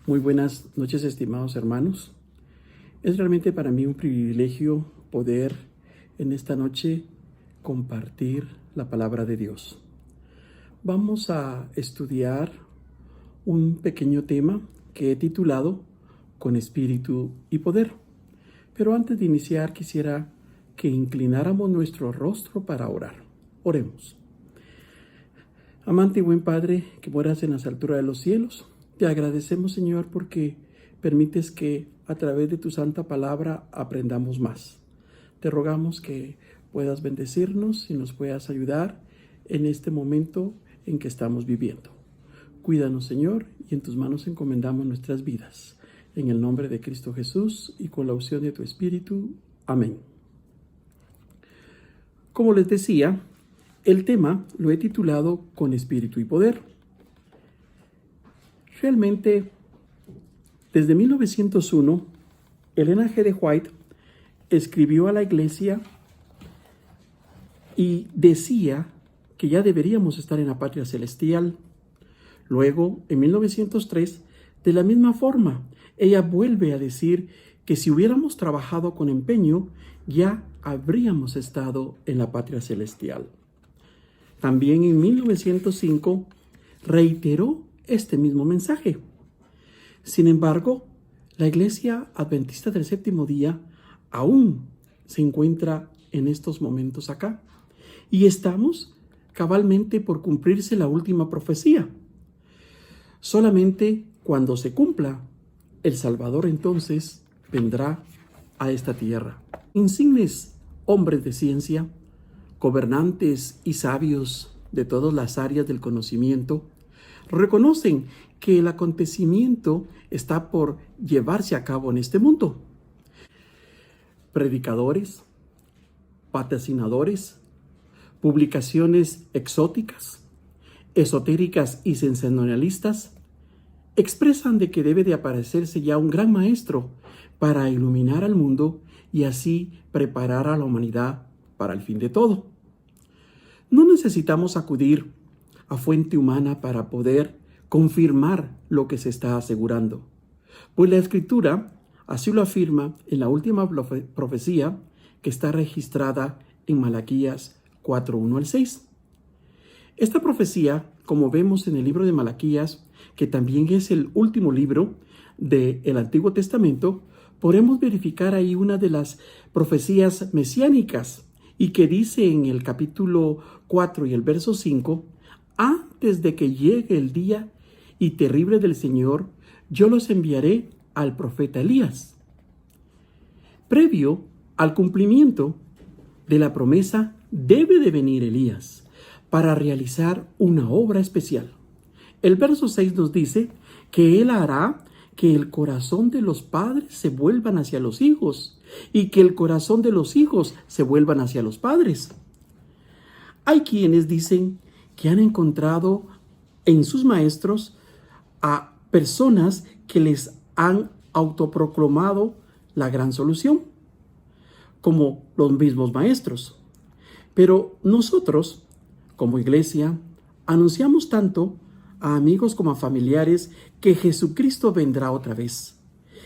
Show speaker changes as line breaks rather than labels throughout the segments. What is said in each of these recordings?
Muy buenas noches, estimados hermanos. Es realmente para mí un privilegio poder en esta noche compartir la palabra de Dios. Vamos a estudiar un pequeño tema que he titulado Con espíritu y poder. Pero antes de iniciar quisiera que inclináramos nuestro rostro para orar. Oremos. Amante y buen Padre, que moras en las alturas de los cielos, te agradecemos, Señor, porque permites que a través de tu santa palabra aprendamos más. Te rogamos que puedas bendecirnos y nos puedas ayudar en este momento en que estamos viviendo. Cuídanos, Señor, y en tus manos encomendamos nuestras vidas. En el nombre de Cristo Jesús y con la unción de tu Espíritu. Amén. Como les decía, el tema lo he titulado Con espíritu y poder. Realmente, desde 1901, Elena G. de White escribió a la iglesia y decía que ya deberíamos estar en la patria celestial. Luego, en 1903, de la misma forma, ella vuelve a decir que si hubiéramos trabajado con empeño, ya habríamos estado en la patria celestial. También en 1905 reiteró este mismo mensaje. Sin embargo, la Iglesia Adventista del Séptimo Día aún se encuentra en estos momentos acá. Y estamos cabalmente por cumplirse la última profecía. Solamente cuando se cumpla, el Salvador entonces vendrá a esta tierra. Insignes hombres de ciencia, gobernantes y sabios de todas las áreas del conocimiento, reconocen que el acontecimiento está por llevarse a cabo en este mundo. Predicadores, vaticinadores, publicaciones exóticas, esotéricas y sensacionalistas expresan de que debe de aparecerse ya un gran maestro para iluminar al mundo y así preparar a la humanidad para el fin de todo. No necesitamos acudir a fuente humana para poder confirmar lo que se está asegurando, pues la Escritura así lo afirma en la última profecía que está registrada en Malaquías 4:1 al 6. Esta profecía, como vemos en el libro de Malaquías, que también es el último libro del Antiguo Testamento, podemos verificar ahí una de las profecías mesiánicas y que dice en el capítulo 4 y el verso 5, antes de que llegue el día y terrible del Señor, yo los enviaré al profeta Elías. Previo al cumplimiento de la promesa, debe de venir Elías para realizar una obra especial. El verso 6 nos dice que él hará que el corazón de los padres se vuelvan hacia los hijos y que el corazón de los hijos se vuelvan hacia los padres. Hay quienes dicen que han encontrado en sus maestros a personas que les han autoproclamado la gran solución, como los mismos maestros. Pero nosotros, como iglesia, anunciamos tanto a amigos como a familiares que Jesucristo vendrá otra vez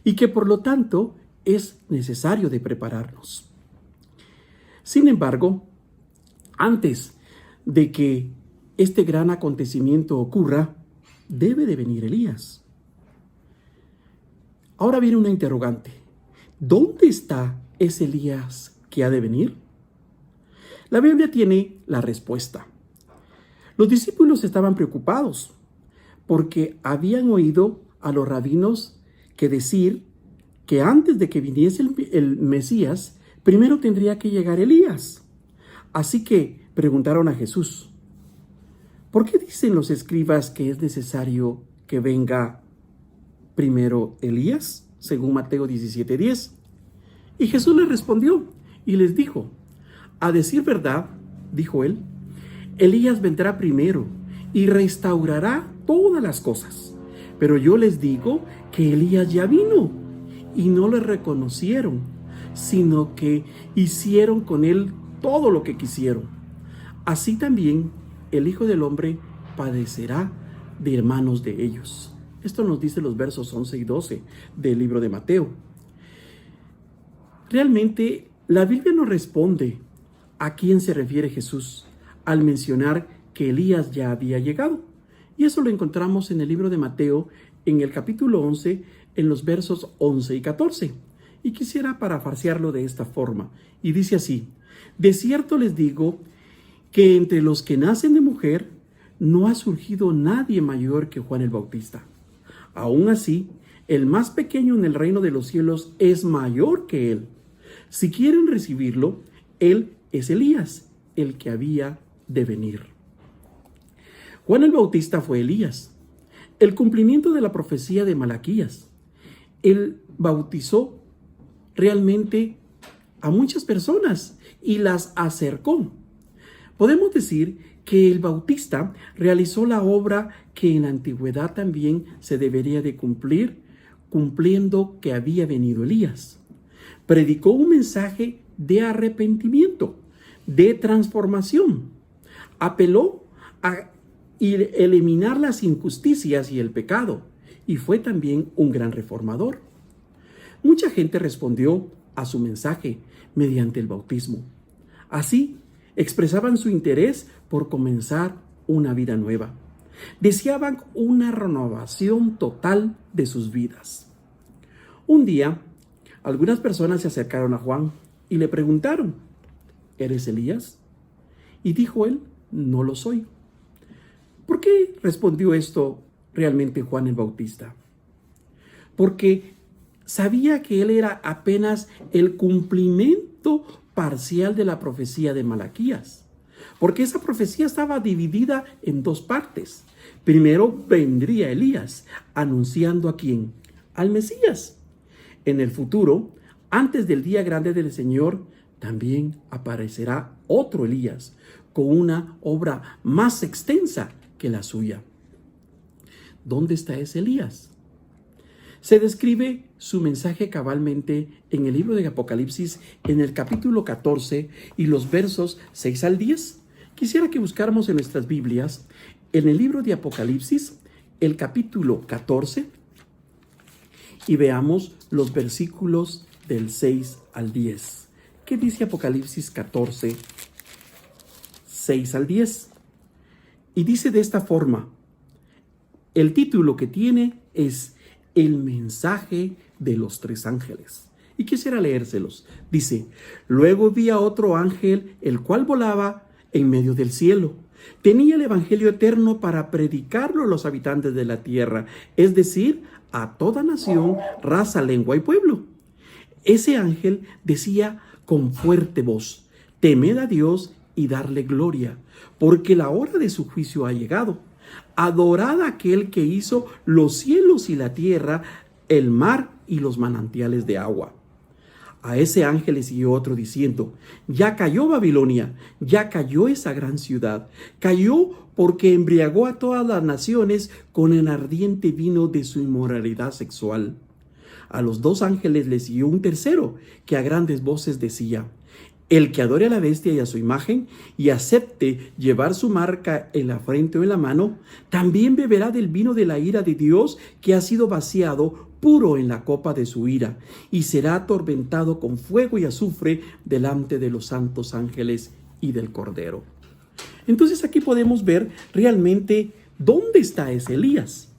y que por lo tanto es necesario de prepararnos. Sin embargo, antes de que este gran acontecimiento ocurra, debe de venir Elías. Ahora viene una interrogante. ¿Dónde está ese Elías que ha de venir? La Biblia tiene la respuesta. Los discípulos estaban preocupados porque habían oído a los rabinos que decir que antes de que viniese el Mesías, primero tendría que llegar Elías. Así que preguntaron a Jesús, ¿por qué dicen los escribas que es necesario que venga primero Elías? Según Mateo 17:10. Y Jesús les respondió y les dijo, a decir verdad, dijo él, Elías vendrá primero y restaurará todas las cosas. Pero yo les digo que Elías ya vino y no le reconocieron, sino que hicieron con él todo lo que quisieron. Así también el Hijo del Hombre padecerá de manos de ellos. Esto nos dice los versos 11 y 12 del libro de Mateo. Realmente, la Biblia nos responde a quién se refiere Jesús al mencionar que Elías ya había llegado. Y eso lo encontramos en el libro de Mateo, en el capítulo 11, en los versos 11 y 14. Y quisiera parafrasearlo de esta forma. Y dice así: de cierto les digo que entre los que nacen de mujer no ha surgido nadie mayor que Juan el Bautista. Aún así, el más pequeño en el reino de los cielos es mayor que él. Si quieren recibirlo, él es Elías, el que había de venir. Juan el Bautista fue Elías, el cumplimiento de la profecía de Malaquías. Él bautizó realmente a muchas personas y las acercó. Podemos decir que el Bautista realizó la obra que en la antigüedad también se debería de cumplir, cumpliendo que había venido Elías. Predicó un mensaje de arrepentimiento, de transformación. Apeló a eliminar las injusticias y el pecado, y fue también un gran reformador. Mucha gente respondió a su mensaje mediante el bautismo. Así, expresaban su interés por comenzar una vida nueva. Deseaban una renovación total de sus vidas. Un día, algunas personas se acercaron a Juan y le preguntaron: ¿eres Elías? Y dijo él: no lo soy. ¿Por qué respondió esto realmente Juan el Bautista? Porque sabía que él era apenas el cumplimiento parcial de la profecía de Malaquías, porque esa profecía estaba dividida en dos partes. Primero vendría Elías, anunciando ¿a quién? Al Mesías. En el futuro, antes del día grande del Señor, también aparecerá otro Elías, con una obra más extensa que la suya. ¿Dónde está ese Elías? Se describe su mensaje cabalmente en el libro de Apocalipsis, en el capítulo 14 y los versos 6 al 10. Quisiera que buscáramos en nuestras Biblias, en el libro de Apocalipsis, el capítulo 14, y veamos los versículos del 6 al 10. ¿Qué dice Apocalipsis 14, 6 al 10? Y dice de esta forma, el título que tiene es El mensaje de los tres ángeles. Y quisiera leérselos. Dice: luego vi a otro ángel, el cual volaba en medio del cielo. Tenía el evangelio eterno para predicarlo a los habitantes de la tierra, es decir, a toda nación, raza, lengua y pueblo. Ese ángel decía con fuerte voz: temed a Dios y darle gloria, porque la hora de su juicio ha llegado. Adorad a aquel que hizo los cielos y la tierra, el mar y los manantiales de agua. A ese ángel le siguió otro diciendo: ya cayó Babilonia, ya cayó esa gran ciudad. Cayó porque embriagó a todas las naciones con el ardiente vino de su inmoralidad sexual. A los dos ángeles le siguió un tercero, que a grandes voces decía: el que adore a la bestia y a su imagen, y acepte llevar su marca en la frente o en la mano, también beberá del vino de la ira de Dios, que ha sido vaciado puro en la copa de su ira, y será atormentado con fuego y azufre delante de los santos ángeles y del Cordero. Entonces aquí podemos ver realmente dónde está ese Elías,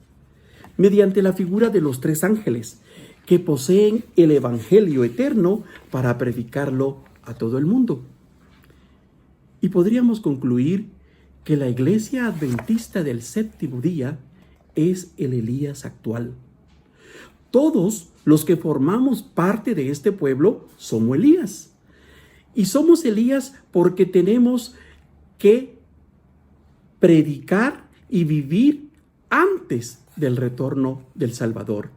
mediante la figura de los tres ángeles, que poseen el evangelio eterno para predicarlo a todo el mundo. Y podríamos concluir que la iglesia adventista del séptimo día es el Elías actual. Todos los que formamos parte de este pueblo somos Elías. Y somos Elías porque tenemos que predicar y vivir antes del retorno del Salvador.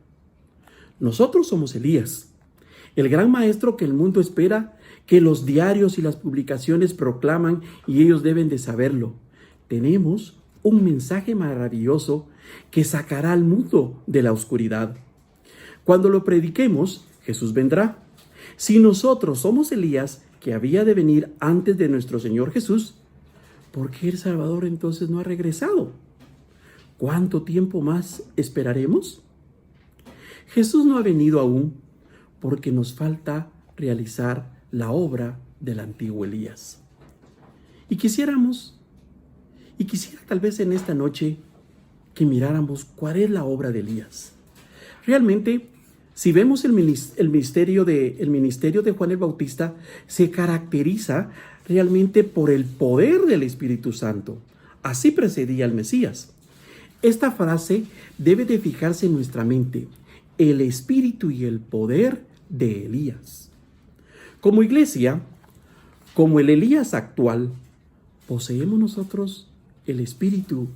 Nosotros somos Elías, el gran maestro que el mundo espera, que los diarios y las publicaciones proclaman, y ellos deben de saberlo. Tenemos un mensaje maravilloso que sacará al mundo de la oscuridad. Cuando lo prediquemos, Jesús vendrá. Si nosotros somos Elías, que había de venir antes de nuestro Señor Jesús, ¿por qué el Salvador entonces no ha regresado? ¿Cuánto tiempo más esperaremos? Jesús no ha venido aún porque nos falta realizar la obra del antiguo Elías. Y quisiera tal vez en esta noche que miráramos cuál es la obra de Elías. Realmente, si vemos el ministerio de Juan el Bautista, se caracteriza realmente por el poder del Espíritu Santo. Así precedía al Mesías. Esta frase debe de fijarse en nuestra mente: el espíritu y el poder de Elías. Como iglesia, como el Elías actual, ¿poseemos nosotros el espíritu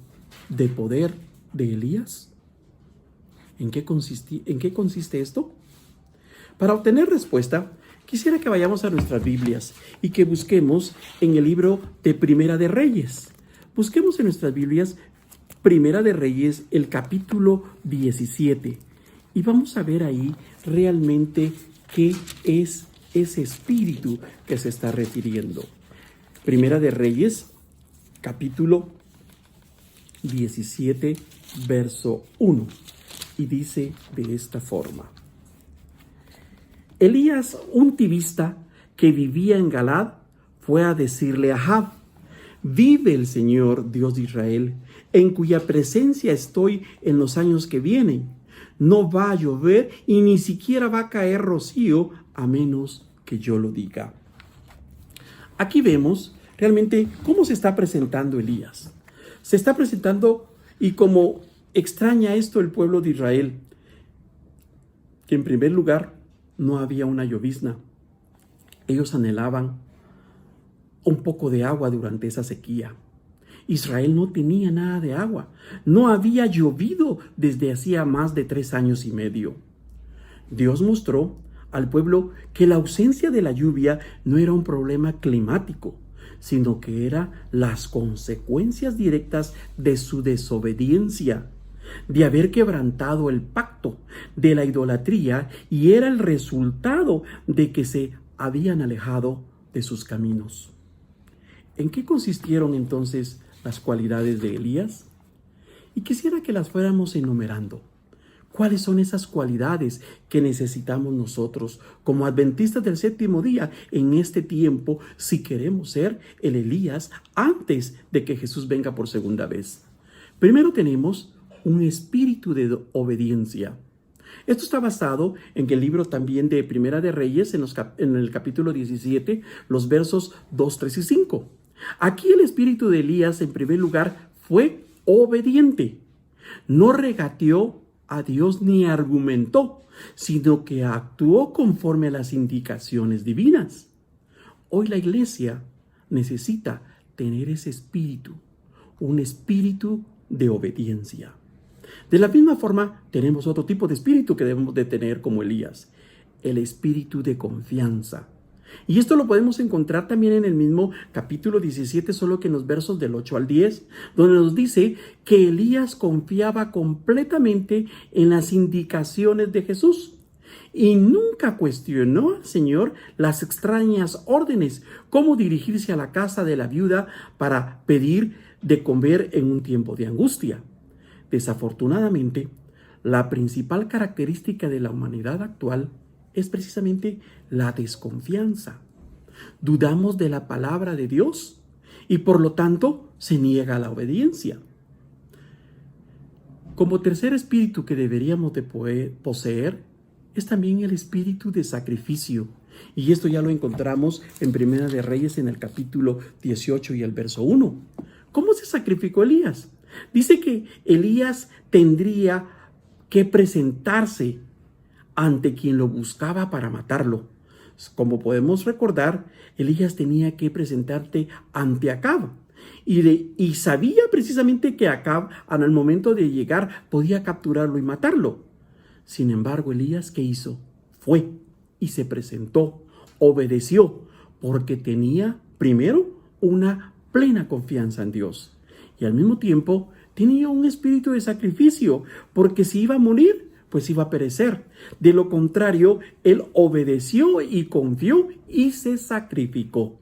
de poder de Elías? ¿En qué consiste esto? Para obtener respuesta, quisiera que vayamos a nuestras Biblias y que busquemos en el libro de Primera de Reyes. Busquemos en nuestras Biblias Primera de Reyes, el capítulo 17. Y vamos a ver ahí realmente qué es ese espíritu que se está refiriendo. Primera de Reyes, capítulo 17, verso 1. Y dice de esta forma: Elías, un tibista que vivía en Galad, fue a decirle a Ahab: vive el Señor, Dios de Israel, en cuya presencia estoy en los años que vienen. No va a llover y ni siquiera va a caer rocío a menos que yo lo diga. Aquí vemos realmente cómo se está presentando Elías. Se está presentando, y como extraña esto el pueblo de Israel, que en primer lugar no había una llovizna. Ellos anhelaban un poco de agua durante esa sequía. Israel no tenía nada de agua. No había llovido desde hacía más de 3 años y medio. Dios mostró al pueblo que la ausencia de la lluvia no era un problema climático, sino que eran las consecuencias directas de su desobediencia, de haber quebrantado el pacto, de la idolatría, y era el resultado de que se habían alejado de sus caminos. ¿En qué consistieron entonces las cualidades de Elías? Y quisiera que las fuéramos enumerando. ¿Cuáles son esas cualidades que necesitamos nosotros como adventistas del séptimo día en este tiempo si queremos ser el Elías antes de que Jesús venga por segunda vez? Primero tenemos un espíritu de obediencia. Esto está basado en el libro también de Primera de Reyes, en el capítulo 17, los versos 2, 3 y 5. Aquí el espíritu de Elías, en primer lugar, fue obediente. No regateó a Dios ni argumentó, sino que actuó conforme a las indicaciones divinas. Hoy la iglesia necesita tener ese espíritu, un espíritu de obediencia. De la misma forma, tenemos otro tipo de espíritu que debemos de tener como Elías, el espíritu de confianza. Y esto lo podemos encontrar también en el mismo capítulo 17, solo que en los versos del 8 al 10, donde nos dice que Elías confiaba completamente en las indicaciones de Jesús y nunca cuestionó al Señor las extrañas órdenes, cómo dirigirse a la casa de la viuda para pedir de comer en un tiempo de angustia. Desafortunadamente, la principal característica de la humanidad actual es precisamente la desconfianza. Dudamos de la palabra de Dios y por lo tanto se niega la obediencia. Como tercer espíritu que deberíamos de poseer es también el espíritu de sacrificio. Y esto ya lo encontramos en Primera de Reyes en el capítulo 18 y el verso 1. ¿Cómo se sacrificó Elías? Dice que Elías tendría que presentarse ante quien lo buscaba para matarlo. Como podemos recordar, Elías tenía que presentarte ante Acab. Y sabía precisamente que Acab, al momento de llegar, podía capturarlo y matarlo. Sin embargo, Elías, ¿qué hizo? Fue y se presentó, obedeció, porque tenía, primero, una plena confianza en Dios. Y al mismo tiempo, tenía un espíritu de sacrificio, porque si iba a morir, pues iba a perecer. De lo contrario, él obedeció y confió y se sacrificó.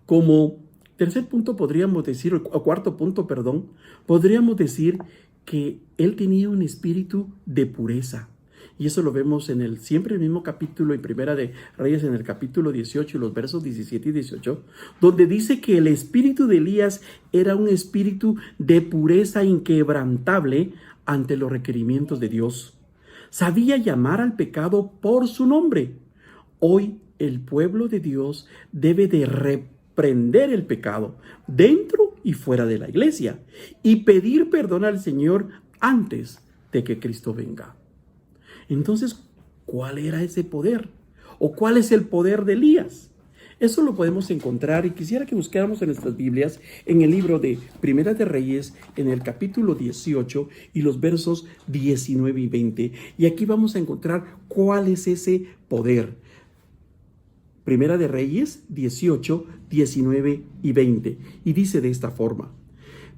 Como Tercer punto podríamos decir, o cuarto punto, perdón, podríamos decir que él tenía un espíritu de pureza. Y eso lo vemos siempre el mismo capítulo en Primera de Reyes, en el capítulo 18 y los versos 17 y 18, donde dice que el espíritu de Elías era un espíritu de pureza inquebrantable ante los requerimientos de Dios. Sabía llamar al pecado por su nombre. Hoy el pueblo de Dios debe de reprender el pecado dentro y fuera de la iglesia y pedir perdón al Señor antes de que Cristo venga. Entonces, ¿cuál era ese poder? ¿O cuál es el poder de Elías? Eso lo podemos encontrar, y quisiera que buscáramos en nuestras Biblias en el libro de Primera de Reyes, en el capítulo 18 y los versos 19 y 20. Y aquí vamos a encontrar cuál es ese poder. Primera de Reyes 18, 19 y 20. Y dice de esta forma: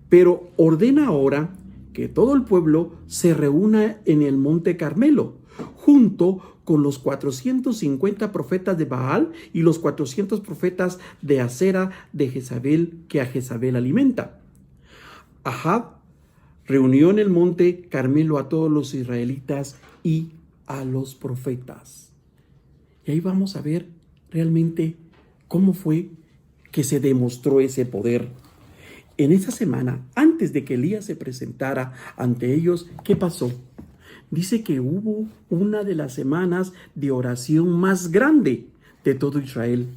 pero ordena ahora que todo el pueblo se reúna en el monte Carmelo, junto con los 450 profetas de Baal y los 400 profetas de Acera de Jezabel, que a Jezabel alimenta. Ahab reunió en el monte Carmelo a todos los israelitas y a los profetas. Y ahí vamos a ver realmente cómo fue que se demostró ese poder. En esa semana, antes de que Elías se presentara ante ellos, ¿qué pasó? Dice que hubo una de las semanas de oración más grande de todo Israel.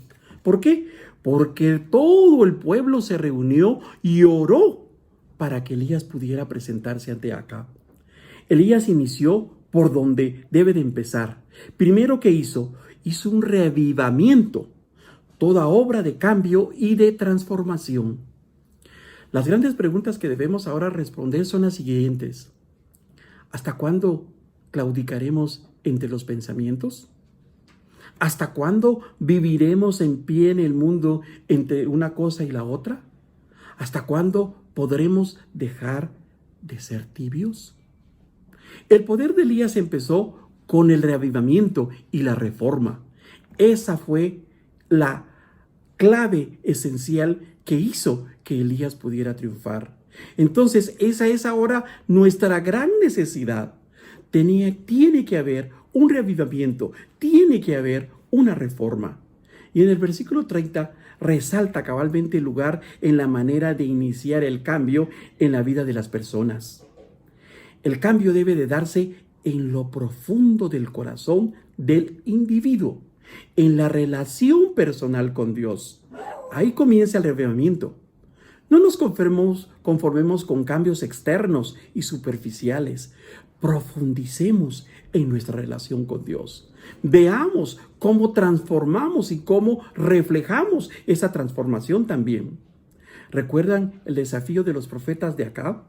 ¿Por qué? Porque todo el pueblo se reunió y oró para que Elías pudiera presentarse ante Acab. Elías inició por donde debe de empezar. Primero, ¿qué hizo? Hizo un reavivamiento, toda obra de cambio y de transformación. Las grandes preguntas que debemos ahora responder son las siguientes. ¿Hasta cuándo claudicaremos entre los pensamientos? ¿Hasta cuándo viviremos en pie en el mundo entre una cosa y la otra? ¿Hasta cuándo podremos dejar de ser tibios? El poder de Elías empezó con el reavivamiento y la reforma. Esa fue la clave esencial que hizo que Elías pudiera triunfar. Entonces, esa es ahora nuestra gran necesidad. Tiene que haber un reavivamiento, tiene que haber una reforma. Y en el versículo 30 resalta cabalmente el lugar en la manera de iniciar el cambio en la vida de las personas. El cambio debe de darse en lo profundo del corazón del individuo, en la relación personal con Dios. Ahí comienza el reavivamiento. No nos conformemos con cambios externos y superficiales. Profundicemos en nuestra relación con Dios. Veamos cómo transformamos y cómo reflejamos esa transformación también. ¿Recuerdan el desafío de los profetas de Acab?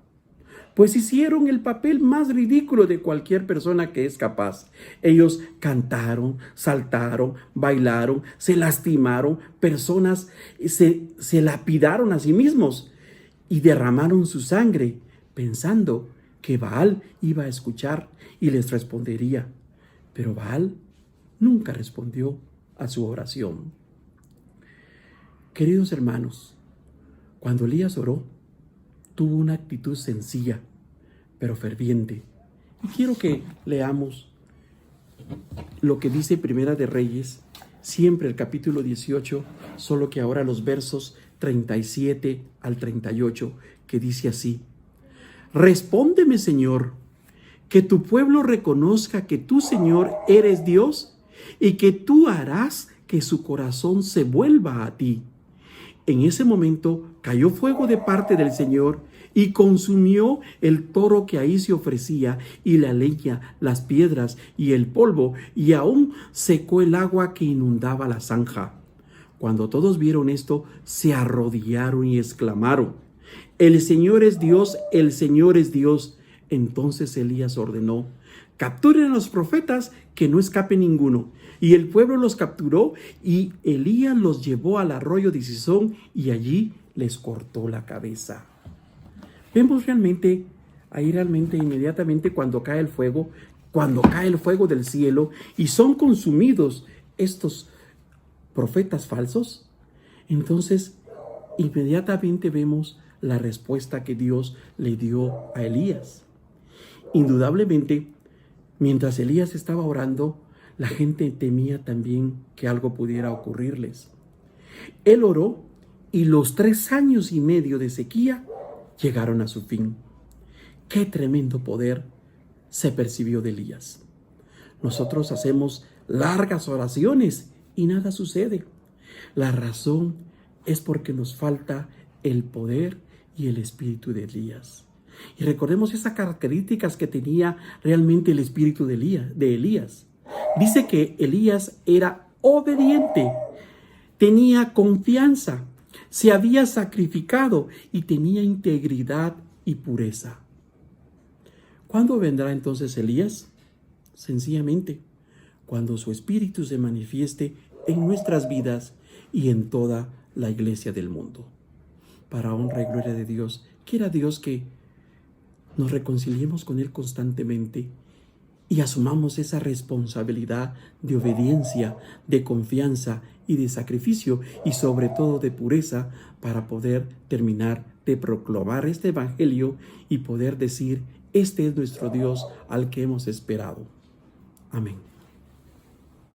Pues hicieron el papel más ridículo de cualquier persona que es capaz. Ellos cantaron, saltaron, bailaron, se lastimaron, personas se lapidaron a sí mismos y derramaron su sangre pensando que Baal iba a escuchar y les respondería. Pero Baal nunca respondió a su oración. Queridos hermanos, cuando Elías oró, tuvo una actitud sencilla, pero ferviente. Y quiero que leamos lo que dice Primera de Reyes, siempre el capítulo 18, solo que ahora los versos 37 al 38, que dice así: Respóndeme, Señor, que tu pueblo reconozca que tú, Señor, eres Dios y que tú harás que su corazón se vuelva a ti. En ese momento cayó fuego de parte del Señor y consumió el toro que ahí se ofrecía, y la leña, las piedras y el polvo, y aún secó el agua que inundaba la zanja. Cuando todos vieron esto, se arrodillaron y exclamaron: El Señor es Dios, el Señor es Dios. Entonces Elías ordenó: capturen a los profetas, que no escape ninguno. Y el pueblo los capturó, y Elías los llevó al arroyo de Cisón, y allí les cortó la cabeza. Vemos realmente inmediatamente cuando cae el fuego del cielo y son consumidos estos profetas falsos. Entonces inmediatamente vemos la respuesta que Dios le dio a Elías. Indudablemente, mientras Elías estaba orando, la gente temía también que algo pudiera ocurrirles. Él oró y los 3 años y medio de sequía llegaron a su fin. ¡Qué tremendo poder se percibió de Elías! Nosotros hacemos largas oraciones y nada sucede. La razón es porque nos falta el poder y el espíritu de Elías. Y recordemos esas características que tenía realmente el espíritu de Elías. Dice que Elías era obediente, tenía confianza, se había sacrificado y tenía integridad y pureza. ¿Cuándo vendrá entonces Elías? Sencillamente, cuando su espíritu se manifieste en nuestras vidas y en toda la iglesia del mundo. Para honra y gloria de Dios, quiera Dios que nos reconciliemos con Él constantemente y asumamos esa responsabilidad de obediencia, de confianza y de sacrificio y sobre todo de pureza para poder terminar de proclamar este evangelio y poder decir: este es nuestro Dios al que hemos esperado. Amén.